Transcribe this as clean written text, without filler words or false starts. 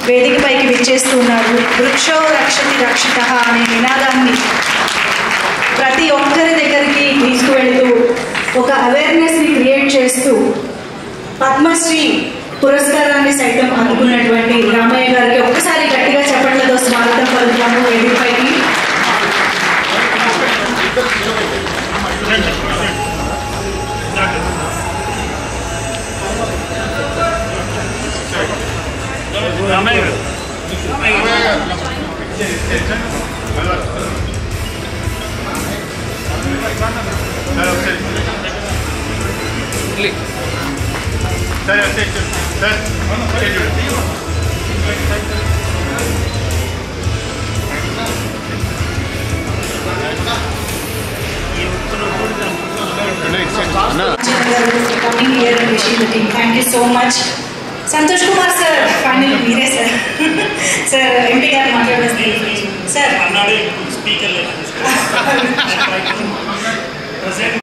వేదికపైకి విచ్చేస్తున్నారు. వృక్షో రక్షతి రక్షితః అనే నినాదాన్ని ప్రతి ఒక్కరి దగ్గరికి తీసుకువెళుతూ ఒక అవేర్నెస్ని క్రియేట్ చేస్తూ పద్మశ్రీ పురస్కారాన్ని సైతం అందుకున్నటువంటి రామయ్య గారికి ఒక్కసారి గట్టిగా చప్పట్లతో స్వాగతం పలుకుతాము వేదికపైకి. Coming here and wishing the team. Thank you so much. Santosh Kumar sir, finally meere sir. Sir, MP garu maatladasti. Sir, I'm not a speaker like this.